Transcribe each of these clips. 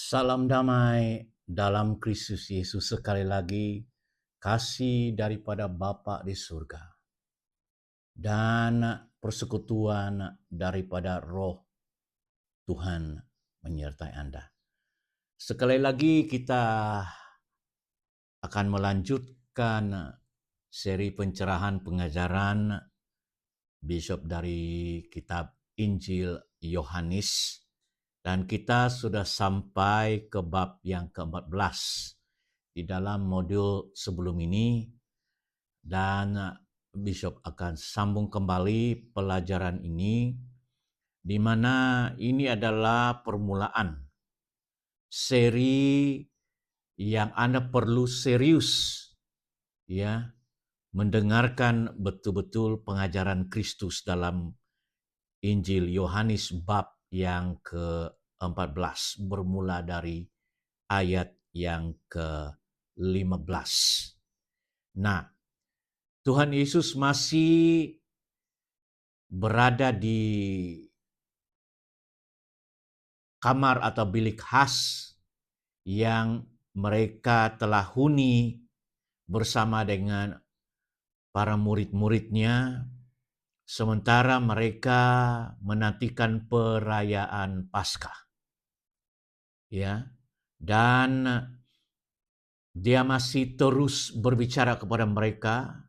Salam damai dalam Kristus Yesus. Sekali lagi, kasih daripada Bapa di surga dan persekutuan daripada Roh Tuhan menyertai Anda. Sekali lagi kita akan melanjutkan seri pencerahan pengajaran Bishop dari kitab Injil Yohanes. Dan kita sudah sampai ke bab yang ke-14 di dalam modul sebelum ini. Dan Bishop akan sambung kembali pelajaran ini, di mana ini adalah permulaan seri yang Anda perlu serius ya mendengarkan betul-betul pengajaran Kristus dalam Injil Yohanes bab yang ke-14 bermula dari ayat yang ke-15. Nah, Tuhan Yesus masih berada di kamar atau bilik khas yang mereka telah huni bersama dengan para murid-muridnya, sementara mereka menantikan perayaan Paskah. Ya. Dan dia masih terus berbicara kepada mereka,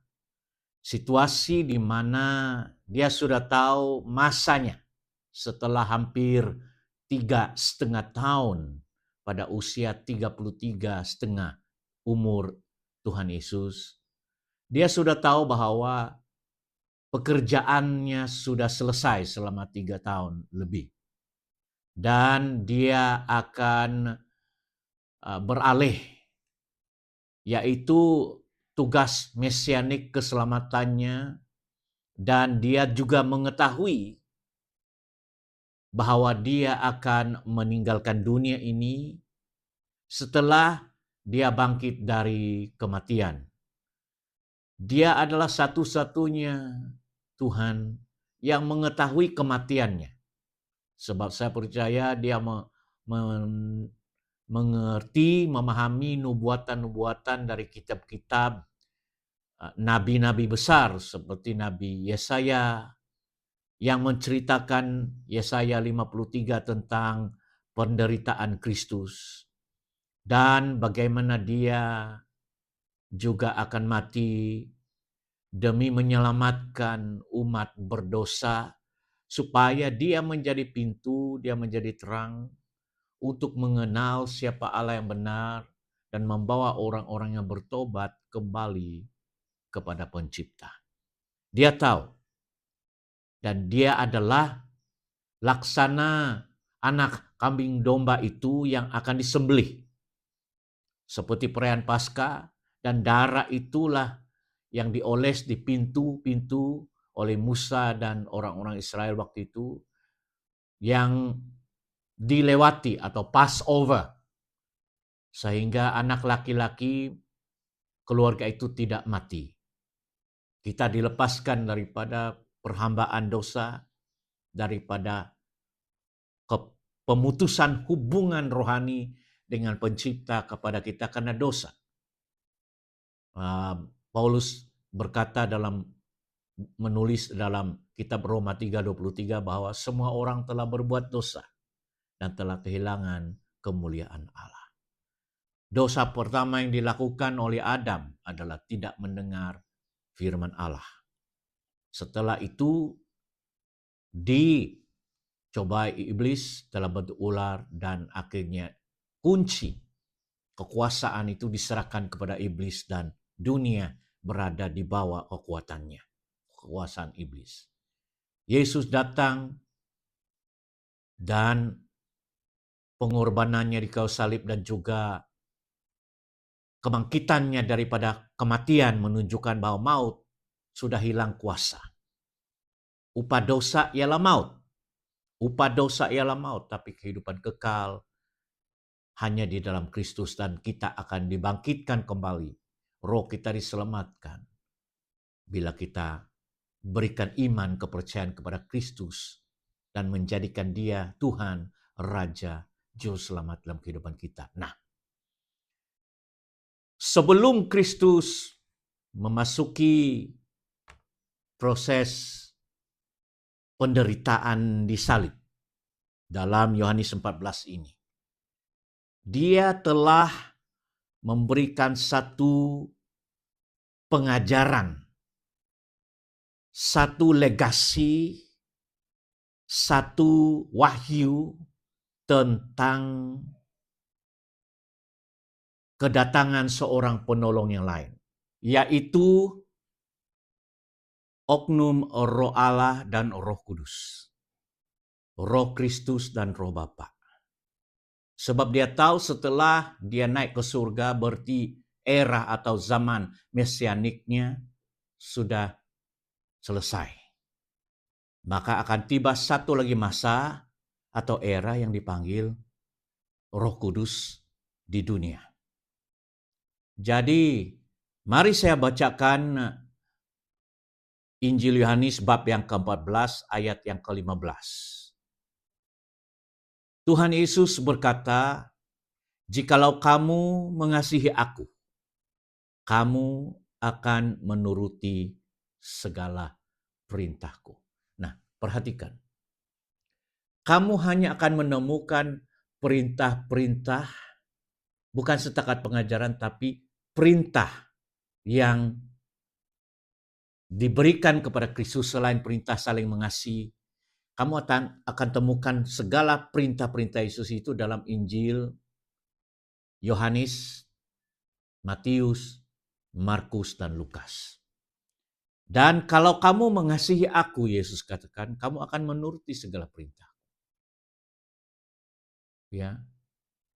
situasi di mana dia sudah tahu masanya setelah hampir 3,5 tahun pada usia 33,5 umur Tuhan Yesus. Dia sudah tahu bahwa pekerjaannya sudah selesai selama 3 tahun lebih. Dan dia akan beralih, yaitu tugas mesianik keselamatannya. Dan dia juga mengetahui bahwa dia akan meninggalkan dunia ini setelah dia bangkit dari kematian. Dia adalah satu-satunya Tuhan yang mengetahui kematiannya. Sebab saya percaya dia mengerti, memahami nubuatan-nubuatan dari kitab-kitab nabi-nabi besar seperti Nabi Yesaya yang menceritakan Yesaya 53 tentang penderitaan Kristus dan bagaimana dia juga akan mati demi menyelamatkan umat berdosa, supaya dia menjadi pintu, dia menjadi terang untuk mengenal siapa Allah yang benar dan membawa orang-orang yang bertobat kembali kepada Pencipta. Dia tahu, dan dia adalah laksana anak kambing domba itu yang akan disembelih seperti perayaan Paskah. Dan darah itulah yang dioles di pintu-pintu oleh Musa dan orang-orang Israel waktu itu, yang dilewati atau Passover, sehingga anak laki-laki keluarga itu tidak mati. Kita dilepaskan daripada perhambaan dosa, daripada pemutusan hubungan rohani dengan Pencipta kepada kita karena dosa. Paulus berkata dalam menulis dalam kitab Roma 3:23 bahwa semua orang telah berbuat dosa dan telah kehilangan kemuliaan Allah. Dosa pertama yang dilakukan oleh Adam adalah tidak mendengar firman Allah. Setelah itu dicobai iblis dalam bentuk ular dan akhirnya kunci kekuasaan itu diserahkan kepada iblis dan dunia berada di bawah kekuatannya, kekuasaan iblis. Yesus datang dan pengorbanannya di kayu salib dan juga kebangkitannya daripada kematian menunjukkan bahwa maut sudah hilang kuasa. Upah dosa ialah maut. Upah dosa ialah maut, tapi kehidupan kekal hanya di dalam Kristus dan kita akan dibangkitkan kembali. Roh kita diselamatkan bila kita berikan iman kepercayaan kepada Kristus dan menjadikan Dia Tuhan, Raja, Juru Selamat dalam kehidupan kita. Nah, sebelum Kristus memasuki proses penderitaan di salib dalam Yohanes 14 ini, Dia telah memberikan satu pengajaran, satu legasi, satu wahyu tentang kedatangan seorang penolong yang lain, yaitu oknum Roh Allah dan Roh Kudus, Roh Kristus dan Roh Bapa. Sebab dia tahu setelah dia naik ke surga, berarti era atau zaman mesianiknya sudah selesai. Maka akan tiba satu lagi masa atau era yang dipanggil Roh Kudus di dunia. Jadi, mari saya bacakan Injil Yohanes bab yang ke-14 ayat yang ke-15. Tuhan Yesus berkata, "Jikalau kamu mengasihi aku, kamu akan menuruti segala perintahku." Nah, perhatikan. Kamu hanya akan menemukan perintah-perintah, bukan setakat pengajaran, tapi perintah yang diberikan kepada Kristus selain perintah saling mengasihi. Kamu akan temukan segala perintah-perintah Yesus itu dalam Injil Yohanes, Matius, Markus, dan Lukas. Dan kalau kamu mengasihi aku, Yesus katakan, kamu akan menuruti segala perintah. Ya,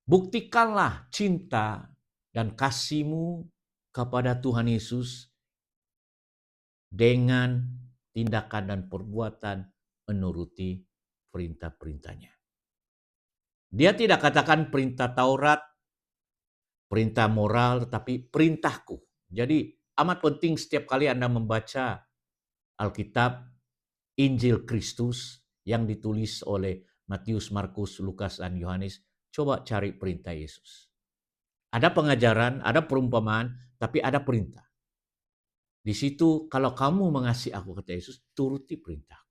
buktikanlah cinta dan kasihmu kepada Tuhan Yesus dengan tindakan dan perbuatan menuruti perintah-perintahnya. Dia tidak katakan perintah Taurat, perintah moral, tetapi perintahku. Jadi amat penting setiap kali Anda membaca Alkitab, Injil Kristus yang ditulis oleh Matius, Markus, Lukas, dan Yohanes, coba cari perintah Yesus. Ada pengajaran, ada perumpamaan, tapi ada perintah. Di situ kalau kamu mengasihi aku, kata Yesus, turuti perintah.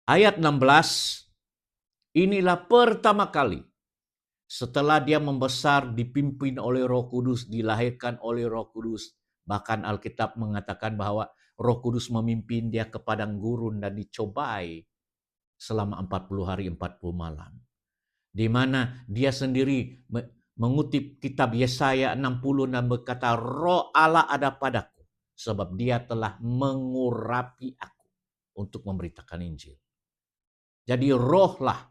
Ayat 16, inilah pertama kali setelah dia membesar, dipimpin oleh Roh Kudus, dilahirkan oleh Roh Kudus. Bahkan Alkitab mengatakan bahwa Roh Kudus memimpin dia ke padang gurun dan dicobai selama 40 hari 40 malam. Di mana dia sendiri mengutip kitab Yesaya 60 dan berkata, "Roh Allah ada padaku, sebab dia telah mengurapi aku untuk memberitakan Injil." Jadi rohlah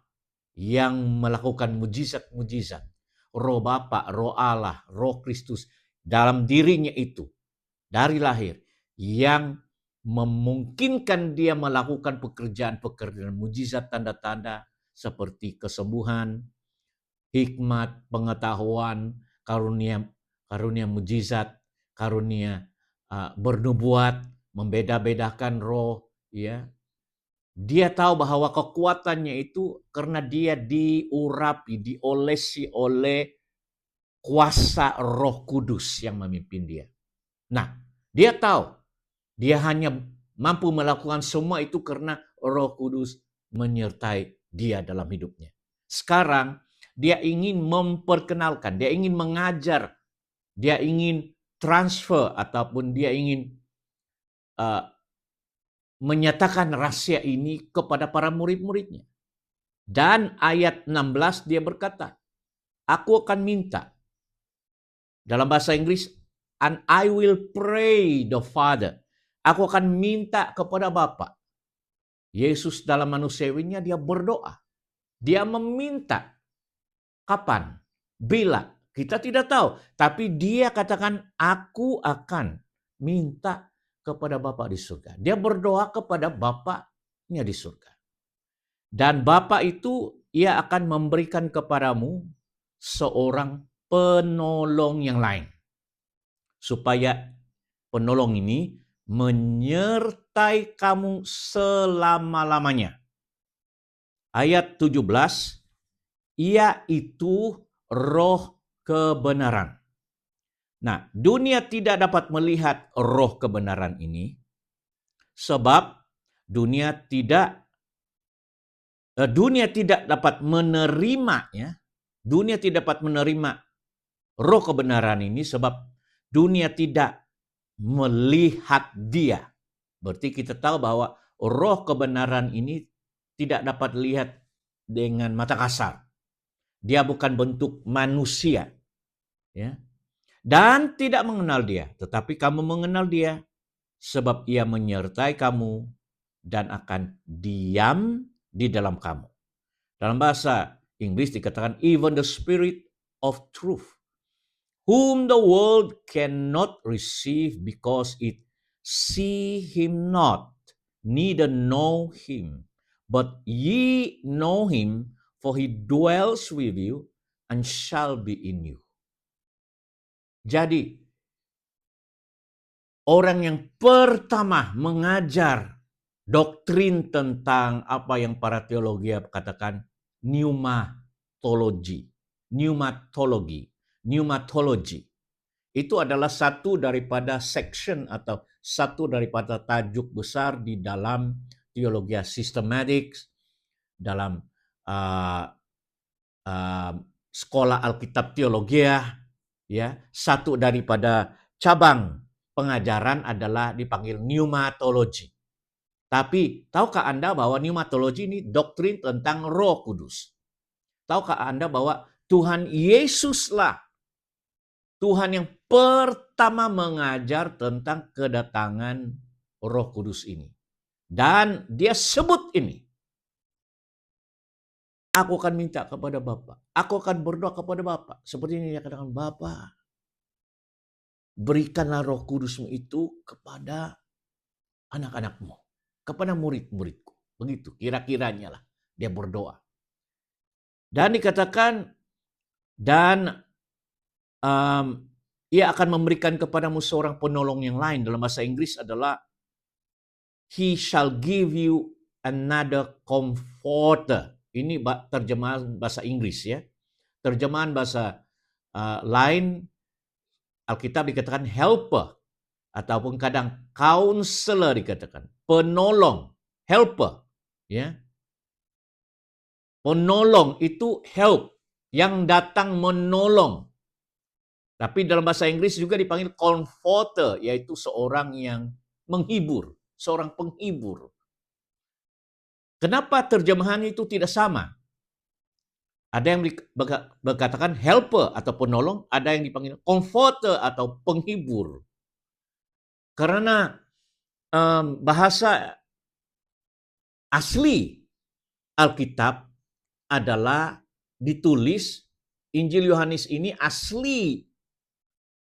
yang melakukan mujizat-mujizat. Roh Bapa, Roh Allah, Roh Kristus dalam dirinya itu dari lahir yang memungkinkan dia melakukan pekerjaan-pekerjaan mujizat, tanda-tanda seperti kesembuhan, hikmat, pengetahuan, karunia mujizat, karunia bernubuat, membeda-bedakan roh, ya. Dia tahu bahwa kekuatannya itu karena dia diurapi, diolesi oleh kuasa Roh Kudus yang memimpin dia. Nah, dia tahu Dia hanya mampu melakukan semua itu karena Roh Kudus menyertai dia dalam hidupnya. Sekarang dia ingin memperkenalkan, dia ingin mengajar, dia ingin transfer ataupun dia ingin uh, menyatakan rahasia ini kepada para murid-muridnya. Dan ayat 16 dia berkata, aku akan minta, dalam bahasa Inggris, and I will pray the Father. Aku akan minta kepada Bapa. Yesus dalam manusiawinya dia berdoa. Dia meminta. Kapan? Bila? Kita tidak tahu. Tapi dia katakan, aku akan minta kepada Bapa di surga. Dia berdoa kepada Bapaknya di surga. Dan Bapa itu ia akan memberikan kepadamu seorang penolong yang lain. Supaya penolong ini menyertai kamu selama-lamanya. Ayat 17, ia itu roh kebenaran. Nah, dunia tidak dapat melihat roh kebenaran ini sebab dunia tidak dapat menerimanya. Dunia tidak dapat menerima roh kebenaran ini sebab dunia tidak melihat dia. Berarti kita tahu bahwa roh kebenaran ini tidak dapat lihat dengan mata kasar. Dia bukan bentuk manusia. Ya. Dan tidak mengenal dia. Tetapi kamu mengenal dia sebab ia menyertai kamu dan akan diam di dalam kamu. Dalam bahasa Inggris dikatakan even the spirit of truth, whom the world cannot receive because it see him not, neither know him. But ye know him, for he dwells with you and shall be in you. Jadi, orang yang pertama mengajar doktrin tentang apa yang para teologi katakan pneumatologi. Itu adalah satu daripada section atau satu daripada tajuk besar di dalam teologi sistematik, dalam sekolah Alkitab teologia, ya. Satu daripada cabang pengajaran adalah dipanggil pneumatologi. Tapi tahukah Anda bahwa pneumatologi ini doktrin tentang Roh Kudus? Tahukah Anda bahwa Tuhan Yesuslah Tuhan yang pertama mengajar tentang kedatangan Roh Kudus ini. Dan dia sebut ini. Aku akan minta kepada Bapa. Aku akan berdoa kepada Bapa. Seperti ini dia katakan, Bapa, berikanlah Roh Kudus-Mu itu kepada anak-anak-Mu, kepada murid-muridku. Begitu kira-kiranya lah dia berdoa. Dan dikatakan, dan ia akan memberikan kepadamu seorang penolong yang lain. Dalam bahasa Inggris adalah he shall give you another comforter. Ini terjemahan bahasa Inggris ya. Terjemahan bahasa lain Alkitab dikatakan helper ataupun kadang counselor dikatakan, penolong, helper ya. Penolong itu help, yang datang menolong. Tapi dalam bahasa Inggris juga dipanggil comforter, yaitu seorang yang menghibur, seorang penghibur. Kenapa terjemahan itu tidak sama? Ada yang berkatakan helper atau penolong, ada yang dipanggil comforter atau penghibur. Karena bahasa asli Alkitab adalah ditulis, Injil Yohanes ini asli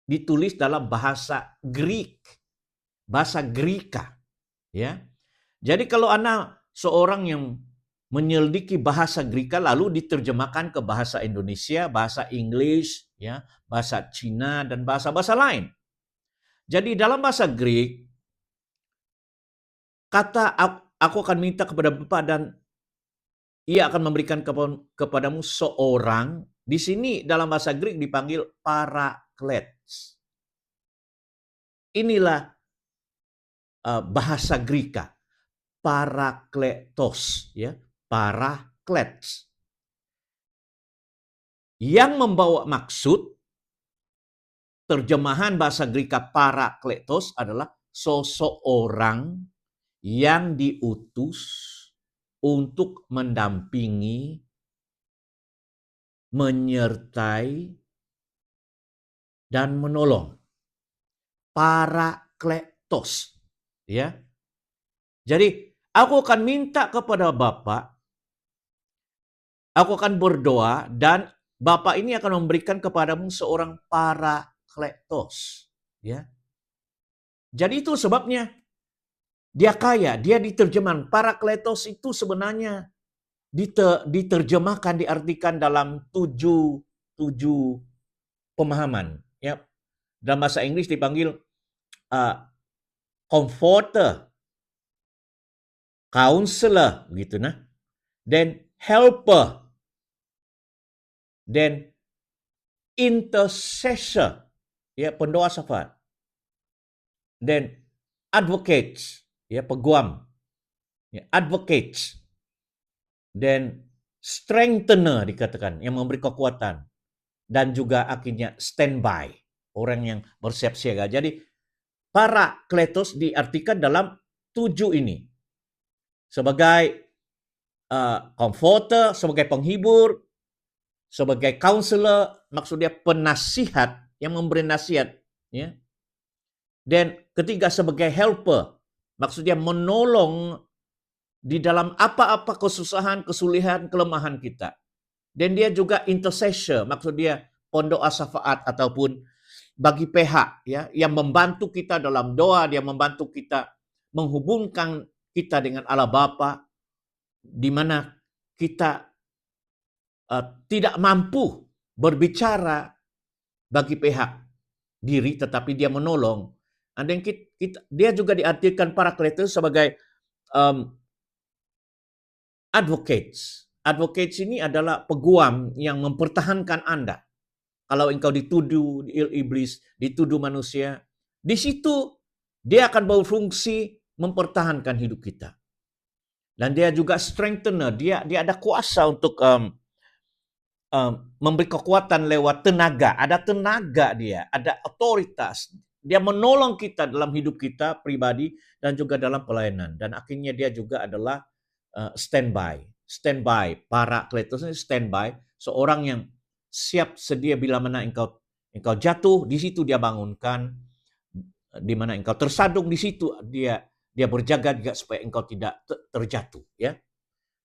ditulis dalam bahasa Greek, bahasa Greka, ya. Jadi kalau Anda seorang yang menyelidiki bahasa Greka lalu diterjemahkan ke bahasa Indonesia, bahasa Inggris, ya, bahasa Cina dan bahasa-bahasa lain. Jadi dalam bahasa Greek kata aku akan minta kepada Bapa dan ia akan memberikan kepadamu seorang, di sini dalam bahasa Greek dipanggil parakletos. Inilah bahasa Greka, parakletos, ya, paraklets, yang membawa maksud. Terjemahan bahasa Greka parakletos adalah seseorang yang diutus untuk mendampingi, menyertai, dan menolong. Parakletos, ya. Jadi aku akan minta kepada Bapa, aku akan berdoa, dan Bapa ini akan memberikan kepadamu seorang parakletos, ya. Jadi itu sebabnya dia kaya, dia diterjemahkan. Parakletos itu sebenarnya diterjemahkan, diartikan dalam tujuh pemahaman. Ya, dalam bahasa Inggris dipanggil comforter, counselor, gitu nah. Then helper, then intercessor, ya, pendoa syafaat. Then advocates, ya, peguam, ya, advocates. Then strengthener dikatakan, yang memberi kekuatan. Dan juga akhirnya standby, orang yang bersiap siaga. Jadi parakletos diartikan dalam 7 ini. Sebagai comforter, sebagai penghibur, sebagai counselor, maksudnya penasihat yang memberi nasihat, ya. Dan ketiga sebagai helper, maksudnya menolong di dalam apa-apa kesusahan, kesulitan, kelemahan kita. Dan dia juga intercessor, maksudnya pendoa syafaat ataupun bagi pihak, ya, yang membantu kita dalam doa, dia membantu kita menghubungkan kita dengan Allah Bapa, di mana kita tidak mampu berbicara bagi pihak diri, tetapi dia menolong. Dan dia juga diartikan parakletos sebagai advocates. Advocates ini adalah peguam yang mempertahankan Anda. Kalau engkau dituduh iblis, dituduh manusia, di situ dia akan berfungsi mempertahankan hidup kita. Dan dia juga strengthener, dia ada kuasa untuk memberi kekuatan lewat tenaga. Ada tenaga dia, ada otoritas. Dia menolong kita dalam hidup kita pribadi dan juga dalam pelayanan. Dan akhirnya dia juga adalah standby. Standby, parakletos ini standby, seorang yang siap sedia bila mana engkau jatuh, di situ dia bangunkan. Di mana engkau tersadung, di situ dia berjaga juga supaya engkau tidak terjatuh, ya.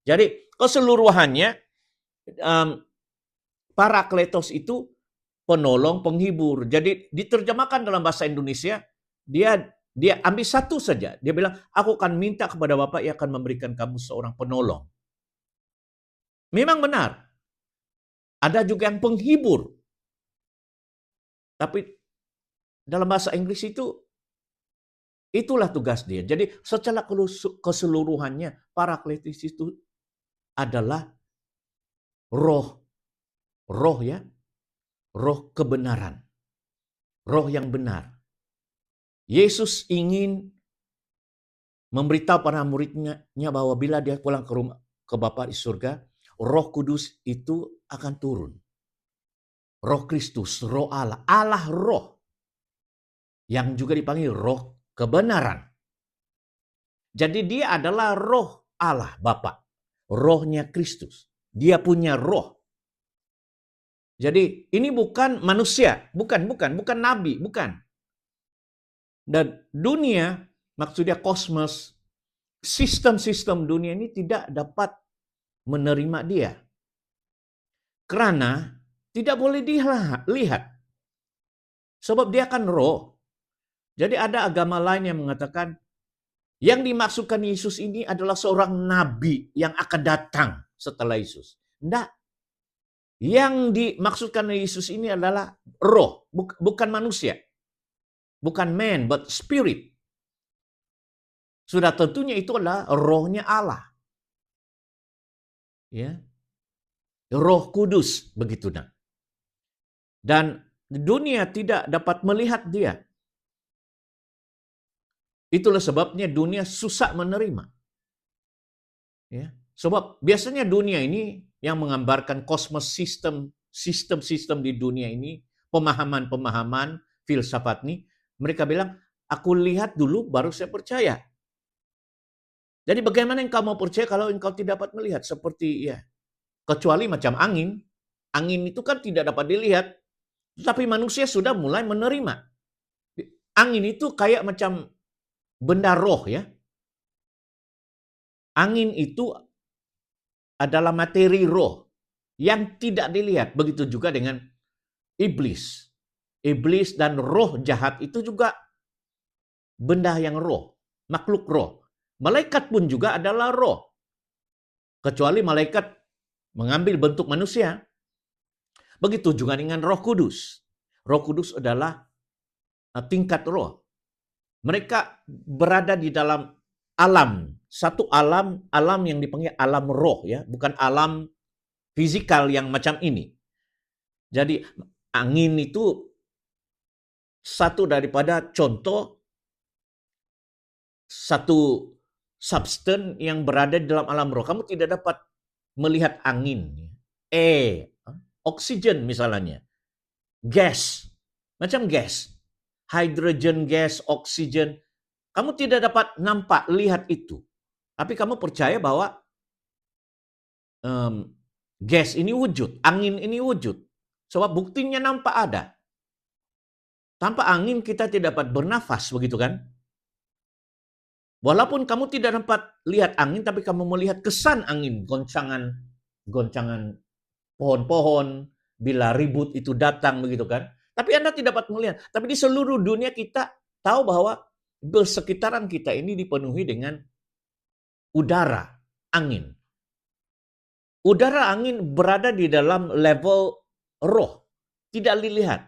Jadi keseluruhannya parakletos itu penolong, penghibur. Jadi diterjemahkan dalam bahasa Indonesia, dia ambil satu saja. Dia bilang, aku akan minta kepada Bapa, ia akan memberikan kamu seorang penolong. Memang benar. Ada juga yang penghibur. Tapi dalam bahasa Inggris itulah tugas dia. Jadi secara keseluruhannya, parakletos itu adalah roh, ya, roh kebenaran, roh yang benar. Yesus ingin memberitahu para muridnya bahwa bila dia pulang ke Bapa di surga, Roh Kudus itu akan turun. Roh Kristus, Roh Allah, Allah Roh, yang juga dipanggil Roh kebenaran. Jadi dia adalah Roh Allah Bapa, Rohnya Kristus. Dia punya roh. Jadi ini bukan manusia, bukan nabi, bukan. Dan dunia, maksudnya kosmos, sistem-sistem dunia ini tidak dapat menerima dia. Karena tidak boleh dilihat. Sebab dia kan roh. Jadi ada agama lain yang mengatakan yang dimaksudkan Yesus ini adalah seorang nabi yang akan datang setelah Yesus. Tidak. Yang dimaksudkan Yesus ini adalah roh, bukan manusia. Bukan man, but spirit. Sudah tentunya itu adalah rohnya Allah. Ya. Roh Kudus, begitu nah. Dan dunia tidak dapat melihat dia. Itulah sebabnya dunia susah menerima. Ya. Sebab biasanya dunia ini yang menggambarkan kosmos sistem di dunia ini, pemahaman-pemahaman, filsafat ini, mereka bilang, aku lihat dulu baru saya percaya. Jadi bagaimana engkau mau percaya kalau engkau tidak dapat melihat? Seperti kecuali macam angin. Angin itu kan tidak dapat dilihat, tetapi manusia sudah mulai menerima. Angin itu kayak macam benda roh ya. Angin itu adalah materi roh yang tidak dilihat. Begitu juga dengan iblis. Iblis dan roh jahat itu juga benda yang roh, makhluk roh. Malaikat pun juga adalah roh. Kecuali malaikat mengambil bentuk manusia. Begitu juga dengan Roh Kudus. Roh Kudus adalah tingkat roh. Mereka berada di dalam alam, satu alam yang dipanggil alam roh ya, bukan alam fisikal yang macam ini. Jadi angin itu satu daripada contoh satu substance yang berada di dalam alam roh. Kamu tidak dapat melihat angin. Oksigen misalnya. Gas. Macam gas. Hydrogen gas, oksigen. Kamu tidak dapat nampak, lihat itu. Tapi kamu percaya bahwa gas ini wujud, angin ini wujud. Sebab buktinya nampak ada. Tanpa angin kita tidak dapat bernafas, begitu kan? Walaupun kamu tidak dapat lihat angin, tapi kamu melihat kesan angin, goncangan pohon-pohon, bila ribut itu datang, begitu kan? Tapi Anda tidak dapat melihat. Tapi di seluruh dunia kita tahu bahwa bersekitaran kita ini dipenuhi dengan udara, angin. Udara angin berada di dalam level roh, tidak dilihat.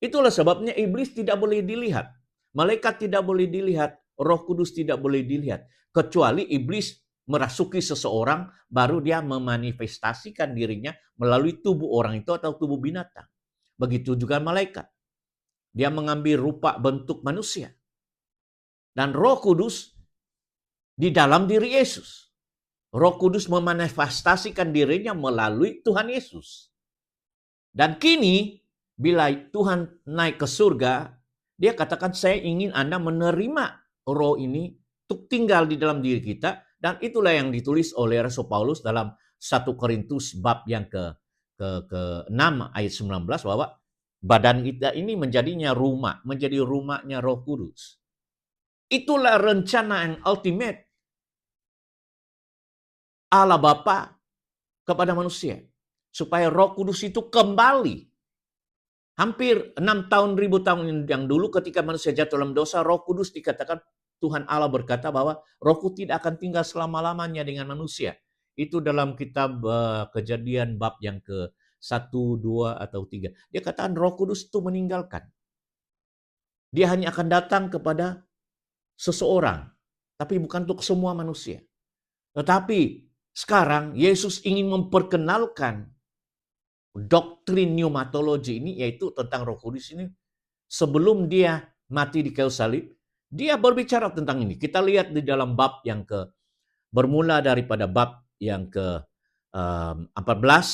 Itulah sebabnya iblis tidak boleh dilihat. Malaikat tidak boleh dilihat. Roh Kudus tidak boleh dilihat. Kecuali iblis merasuki seseorang, baru dia memanifestasikan dirinya melalui tubuh orang itu atau tubuh binatang. Begitu juga malaikat. Dia mengambil rupa bentuk manusia. Dan Roh Kudus di dalam diri Yesus. Roh Kudus memanifestasikan dirinya melalui Tuhan Yesus. Dan kini, bila Tuhan naik ke surga, dia katakan, saya ingin Anda menerima roh ini untuk tinggal di dalam diri kita. Dan itulah yang ditulis oleh Rasul Paulus dalam 1 Korintus bab yang ke-6 ayat 19, bahwa badan kita ini menjadi rumahnya Roh Kudus. Itulah rencana yang ultimate Allah Bapa kepada manusia. Supaya Roh Kudus itu kembali. Hampir 6 tahun, 1000 tahun yang dulu ketika manusia jatuh dalam dosa, Roh Kudus dikatakan, Tuhan Allah berkata bahwa Rohku tidak akan tinggal selama-lamanya dengan manusia. Itu dalam kitab Kejadian bab yang ke-1, 2, atau 3. Dia katakan Roh Kudus itu meninggalkan. Dia hanya akan datang kepada seseorang, tapi bukan untuk semua manusia. Tetapi sekarang Yesus ingin memperkenalkan doktrin pneumatologi ini, yaitu tentang Roh Kudus ini. Sebelum dia mati di kayu salib, dia berbicara tentang ini. Kita lihat di dalam bab yang bermula daripada bab yang ke-14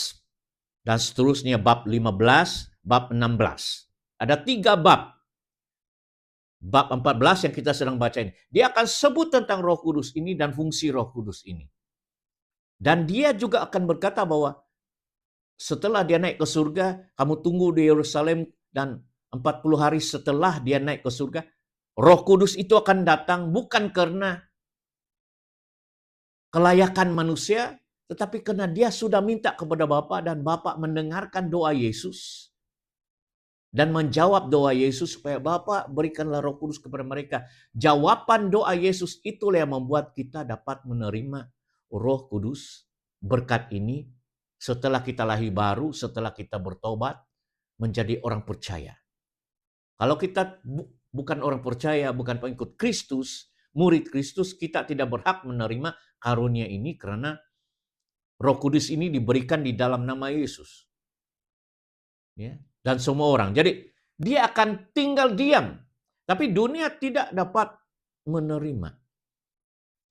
dan seterusnya bab 15, bab 16. Ada 3 bab. Bab 14 yang kita sedang baca ini. Dia akan sebut tentang Roh Kudus ini dan fungsi Roh Kudus ini. Dan dia juga akan berkata bahwa setelah dia naik ke surga, kamu tunggu di Yerusalem, dan 40 hari setelah dia naik ke surga, Roh Kudus itu akan datang bukan karena kelayakan manusia, tetapi karena dia sudah minta kepada Bapa dan Bapa mendengarkan doa Yesus dan menjawab doa Yesus supaya Bapa berikanlah Roh Kudus kepada mereka. Jawaban doa Yesus itulah yang membuat kita dapat menerima Roh Kudus, berkat ini, setelah kita lahir baru, setelah kita bertobat, menjadi orang percaya. Kalau kita bukan orang percaya, bukan pengikut Kristus, murid Kristus, kita tidak berhak menerima karunia ini karena Roh Kudus ini diberikan di dalam nama Yesus. Ya, dan semua orang. Jadi dia akan tinggal diam. Tapi dunia tidak dapat menerima.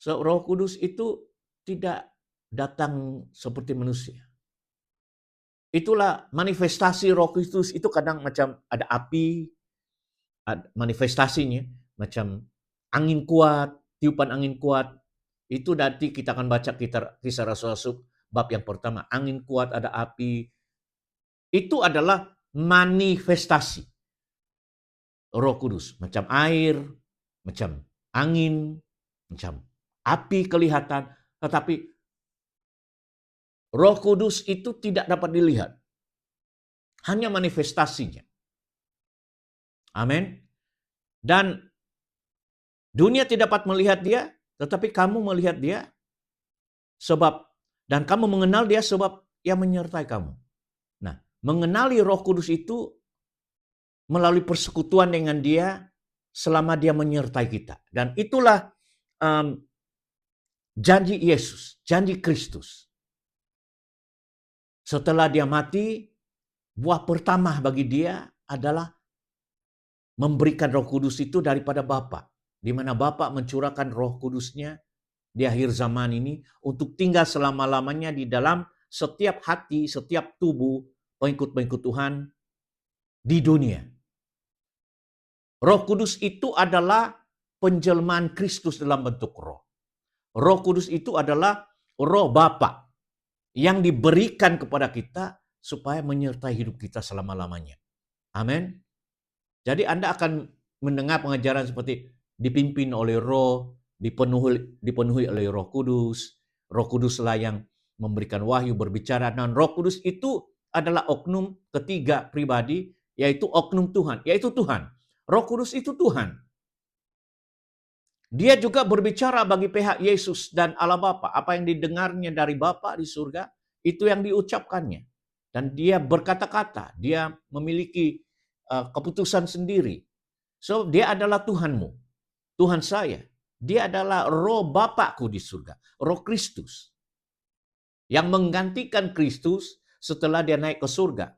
So, Roh Kudus itu tidak datang seperti manusia. Itulah manifestasi Roh Kudus itu kadang macam ada api, manifestasinya macam angin kuat, tiupan angin kuat. Itu nanti kita akan baca kisah Rasul-Rasul bab yang pertama. Angin kuat, ada api. Itu adalah manifestasi Roh Kudus. Macam air, macam angin, macam api kelihatan. Tetapi Roh Kudus itu tidak dapat dilihat. Hanya manifestasinya. Amin. Dan dunia tidak dapat melihat dia, tetapi kamu melihat dia dan kamu mengenal dia sebab ia menyertai kamu. Nah, mengenali Roh Kudus itu melalui persekutuan dengan dia selama dia menyertai kita. Dan itulah janji Yesus, janji Kristus. Setelah dia mati, buah pertama bagi dia adalah memberikan Roh Kudus itu daripada Bapa, di mana Bapa mencurahkan Roh Kudusnya di akhir zaman ini untuk tinggal selama-lamanya di dalam setiap hati, setiap tubuh pengikut-pengikut Tuhan di dunia. Roh Kudus itu adalah penjelmaan Kristus dalam bentuk roh. Roh Kudus itu adalah roh Bapa yang diberikan kepada kita supaya menyertai hidup kita selama-lamanya. Amin. Jadi Anda akan mendengar pengajaran seperti dipimpin oleh roh, dipenuhi oleh Roh Kudus. Roh Kuduslah yang memberikan wahyu, berbicara. Dan Roh Kudus itu adalah oknum ketiga pribadi, yaitu oknum Tuhan, yaitu Tuhan. Roh Kudus itu Tuhan. Dia juga berbicara bagi pihak Yesus dan Allah Bapa. Apa yang didengarnya dari Bapa di surga, itu yang diucapkannya. Dan dia berkata-kata, dia memiliki keputusan sendiri. So, dia adalah Tuhanmu, Tuhan saya. Dia adalah roh Bapakku di surga, roh Kristus. Yang menggantikan Kristus setelah dia naik ke surga.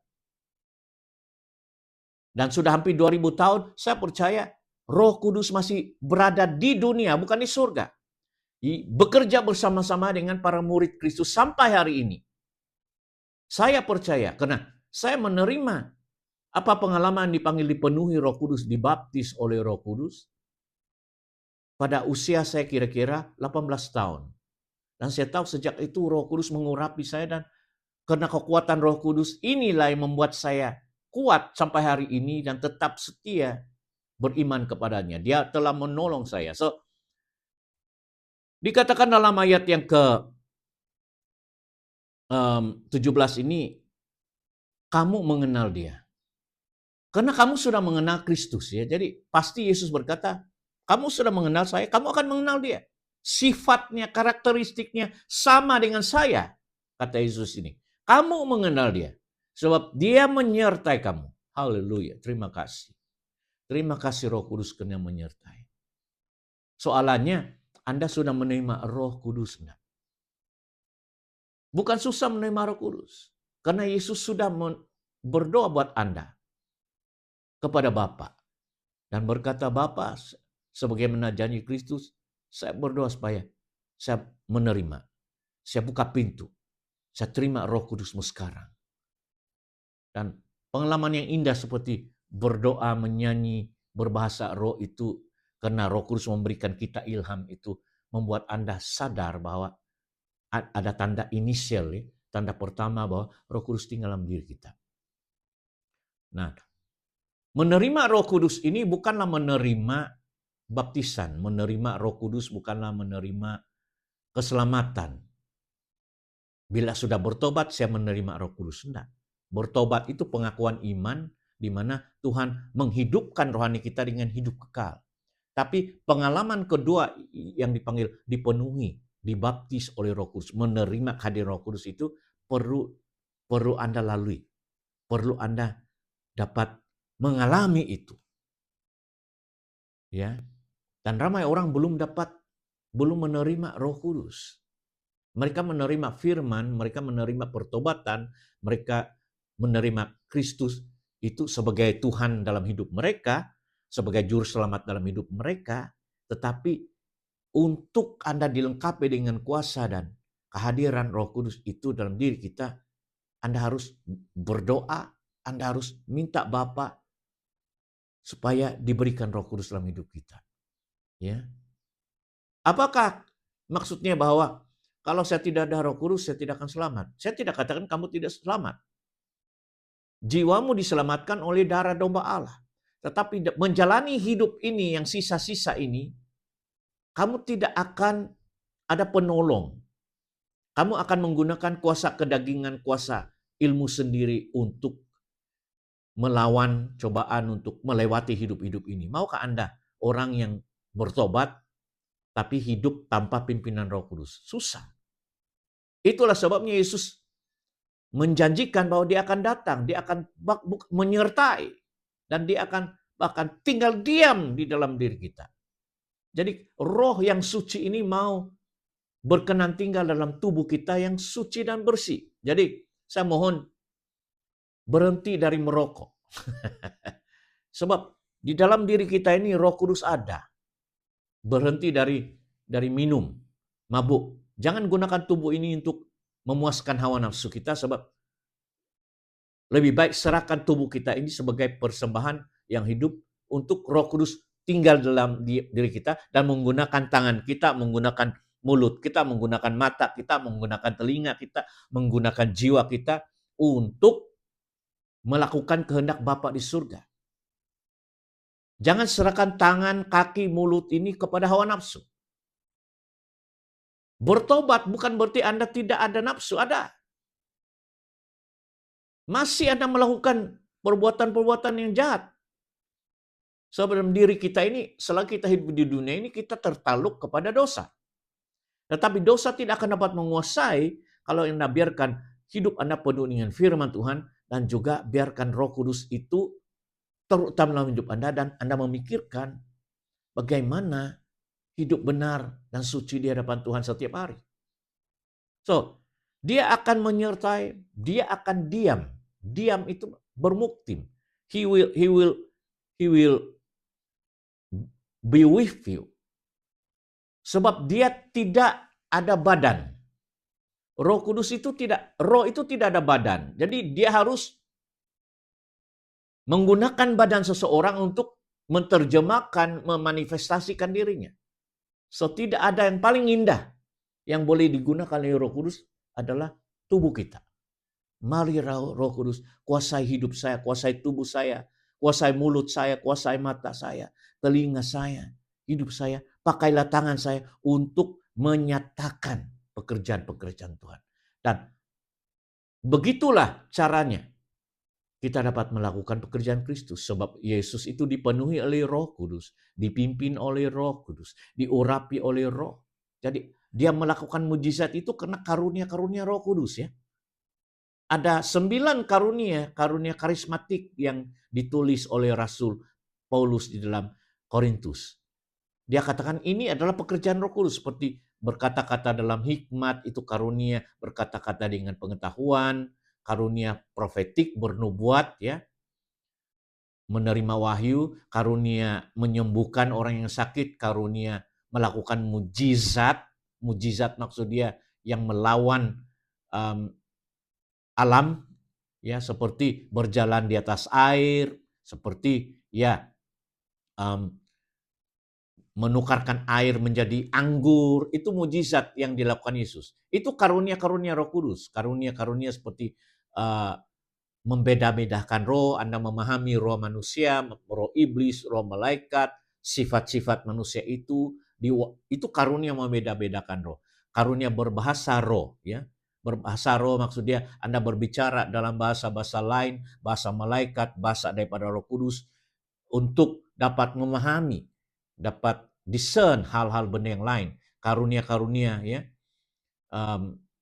Dan sudah hampir 2000 tahun, saya percaya Roh Kudus masih berada di dunia, bukan di surga. Bekerja bersama-sama dengan para murid Kristus sampai hari ini. Saya percaya, karena saya menerima apa pengalaman dipanggil dipenuhi Roh Kudus, dibaptis oleh Roh Kudus. Pada usia saya kira-kira 18 tahun. Dan saya tahu sejak itu Roh Kudus mengurapi saya, dan karena kekuatan Roh Kudus inilah yang membuat saya kuat sampai hari ini dan tetap setia beriman kepadanya. Dia telah menolong saya. So, dikatakan dalam ayat yang ke 17 ini, kamu mengenal dia. Karena kamu sudah mengenal Kristus, ya. Jadi pasti Yesus berkata, kamu sudah mengenal saya, kamu akan mengenal dia. Sifatnya, karakteristiknya sama dengan saya, kata Yesus ini. Kamu mengenal dia, sebab dia menyertai kamu. Haleluya, terima kasih. Terima kasih Roh Kudus karena menyertai. Soalannya, Anda sudah menerima Roh Kudus enggak? Bukan susah menerima Roh Kudus. Karena Yesus sudah berdoa buat Anda kepada Bapa dan berkata, Bapa, sebagaimana janji Kristus, saya berdoa supaya saya menerima. Saya buka pintu. Saya terima Roh Kudusmu sekarang. Dan pengalaman yang indah seperti berdoa, menyanyi, berbahasa roh itu, karena Roh Kudus memberikan kita ilham itu, membuat Anda sadar bahwa ada tanda inisial, ya, tanda pertama bahwa Roh Kudus tinggal dalam diri kita. Nah, menerima Roh Kudus ini bukanlah menerima baptisan. Menerima Roh Kudus bukanlah menerima keselamatan. Bila sudah bertobat, saya menerima Roh Kudus. Enggak. Bertobat itu pengakuan iman, di mana Tuhan menghidupkan rohani kita dengan hidup kekal. Tapi pengalaman kedua yang dipanggil dipenuhi, dibaptis oleh Roh Kudus, menerima kehadiran Roh Kudus itu perlu Anda lalui. Perlu Anda dapat mengalami itu. Ya. Dan ramai orang belum menerima Roh Kudus. Mereka menerima firman, mereka menerima pertobatan, mereka menerima Kristus itu sebagai Tuhan dalam hidup mereka, sebagai juru selamat dalam hidup mereka, Tetapi untuk Anda dilengkapi dengan kuasa dan kehadiran Roh Kudus itu dalam diri kita, Anda harus berdoa, Anda harus minta Bapa supaya diberikan Roh Kudus dalam hidup kita. Ya. Apakah maksudnya bahwa kalau saya tidak ada Roh Kudus, saya tidak akan selamat? Saya tidak katakan kamu tidak selamat. Jiwamu diselamatkan oleh darah domba Allah. Tetapi menjalani hidup ini yang sisa-sisa ini, kamu tidak akan ada penolong. Kamu akan menggunakan kuasa kedagingan, kuasa ilmu sendiri untuk melawan cobaan, untuk melewati hidup-hidup ini. Maukah Anda orang yang bertobat tapi hidup tanpa pimpinan Roh Kudus? Susah. Itulah sebabnya Yesus menjanjikan bahwa dia akan datang, dia akan menyertai, dan dia akan bahkan tinggal diam di dalam diri kita. Jadi roh yang suci ini mau berkenan tinggal dalam tubuh kita yang suci dan bersih. Jadi saya mohon berhenti dari merokok. Sebab di dalam diri kita ini Roh Kudus ada. Berhenti dari minum, mabuk. Jangan gunakan tubuh ini untuk memuaskan hawa nafsu kita, sebab lebih baik serahkan tubuh kita ini sebagai persembahan yang hidup untuk Roh Kudus tinggal dalam diri kita dan menggunakan tangan kita, menggunakan mulut kita, menggunakan mata kita, menggunakan telinga kita, menggunakan jiwa kita untuk melakukan kehendak Bapa di surga. Jangan serahkan tangan, kaki, mulut ini kepada hawa nafsu. Bertobat bukan berarti Anda tidak ada nafsu, ada. Masih Anda melakukan perbuatan-perbuatan yang jahat. Sebab dalam diri kita ini, selagi kita hidup di dunia ini, kita tertaluk kepada dosa. Tetapi dosa tidak akan dapat menguasai kalau Anda biarkan hidup Anda penuh dengan firman Tuhan, dan juga biarkan Roh Kudus itu terutama dalam hidup Anda, dan Anda memikirkan bagaimana hidup benar dan suci di hadapan Tuhan setiap hari. So, dia akan menyertai, dia akan diam. Diam itu bermuktim. He will be with you. Sebab dia tidak ada badan. Roh Kudus itu roh itu tidak ada badan. Jadi dia harus menggunakan badan seseorang untuk menerjemahkan, memanifestasikan dirinya. So tidak ada yang paling indah yang boleh digunakan oleh Roh Kudus adalah tubuh kita. Mari Roh Kudus, kuasai hidup saya, kuasai tubuh saya, kuasai mulut saya, kuasai mata saya, telinga saya, hidup saya. Pakailah tangan saya untuk menyatakan pekerjaan-pekerjaan Tuhan. Dan begitulah caranya kita dapat melakukan pekerjaan Kristus. Sebab Yesus itu dipenuhi oleh Roh Kudus, dipimpin oleh Roh Kudus, diurapi oleh Roh. Jadi dia melakukan mujizat itu karena karunia-karunia Roh Kudus, ya. Ada 9 karunia karismatik yang ditulis oleh Rasul Paulus di dalam Korintus. Dia katakan ini adalah pekerjaan Roh Kudus, seperti berkata-kata dalam hikmat, itu karunia berkata-kata dengan pengetahuan, karunia profetik, bernubuat, ya, menerima wahyu, karunia menyembuhkan orang yang sakit, karunia melakukan mujizat. Mujizat maksud dia yang melawan alam, ya, seperti berjalan di atas air, seperti menukarkan air menjadi anggur. Itu mujizat yang dilakukan Yesus. Itu karunia-karunia Roh Kudus, karunia-karunia seperti membeda-bedakan roh, Anda memahami roh manusia, roh iblis, roh malaikat, sifat-sifat manusia itu karunia membeda-bedakan roh. Karunia berbahasa roh, ya. Berbahasa roh maksudnya Anda berbicara dalam bahasa-bahasa lain, bahasa malaikat, bahasa daripada Roh Kudus, untuk dapat memahami, dapat discern hal-hal benar yang lain. Karunia-karunia, ya,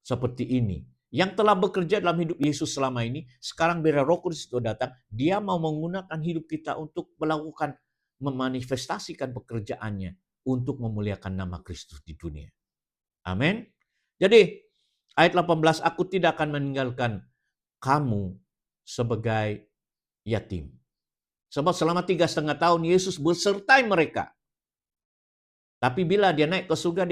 seperti ini yang telah bekerja dalam hidup Yesus selama ini. Sekarang bila Roh Kudus itu datang, dia mau menggunakan hidup kita untuk melakukan, memanifestasikan pekerjaannya untuk memuliakan nama Kristus di dunia. Amin. Jadi ayat 18, aku tidak akan meninggalkan kamu sebagai yatim. Sebab selama 3,5 tahun Yesus bersertai mereka. Tapi bila dia naik ke surga,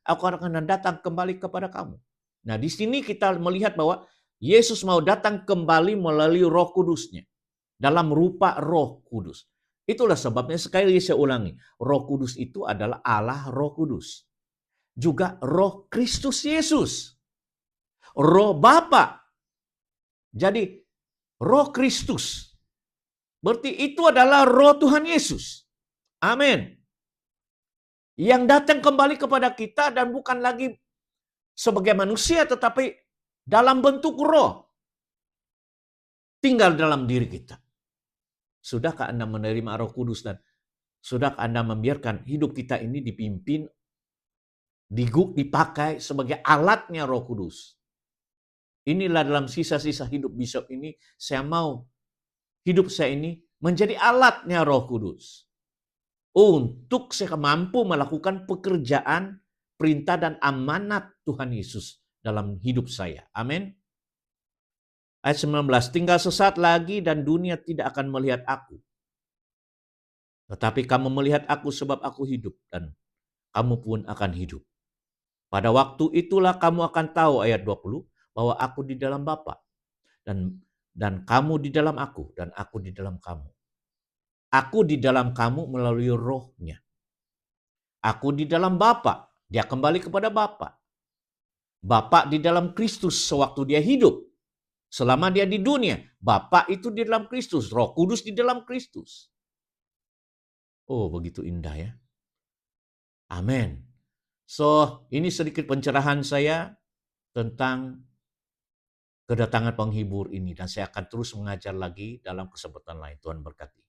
aku akan datang kembali kepada kamu. Nah, di sini kita melihat bahwa Yesus mau datang kembali melalui Roh Kudus-Nya. Dalam rupa Roh Kudus. Itulah sebabnya sekali lagi saya ulangi. Roh Kudus itu adalah Allah Roh Kudus. Juga Roh Kristus Yesus. Roh Bapa. Jadi Roh Kristus. Berarti itu adalah Roh Tuhan Yesus. Amin. Yang datang kembali kepada kita dan bukan lagi sebagai manusia, tetapi dalam bentuk roh. Tinggal dalam diri kita. Sudahkah Anda menerima Roh Kudus dan sudahkah Anda membiarkan hidup kita ini dipimpin, dipakai sebagai alatnya Roh Kudus? Inilah dalam sisa-sisa hidup Bishop ini, saya mau hidup saya ini menjadi alatnya Roh Kudus. Untuk saya mampu melakukan pekerjaan, perintah dan amanat Tuhan Yesus dalam hidup saya. Amin. Ayat 19, tinggal sesaat lagi dan dunia tidak akan melihat aku. Tetapi kamu melihat aku sebab aku hidup dan kamu pun akan hidup. Pada waktu itulah kamu akan tahu, ayat 20, bahwa aku di dalam Bapa dan kamu di dalam aku dan aku di dalam kamu. Aku di dalam kamu melalui Roh-Nya. Aku di dalam Bapa, dia kembali kepada Bapa. Bapa di dalam Kristus sewaktu dia hidup. Selama dia di dunia, Bapa itu di dalam Kristus, Roh Kudus di dalam Kristus. Oh, begitu indah ya. Amin. So, ini sedikit pencerahan saya tentang kedatangan penghibur ini. Dan saya akan terus mengajar lagi dalam kesempatan lain. Tuhan berkati.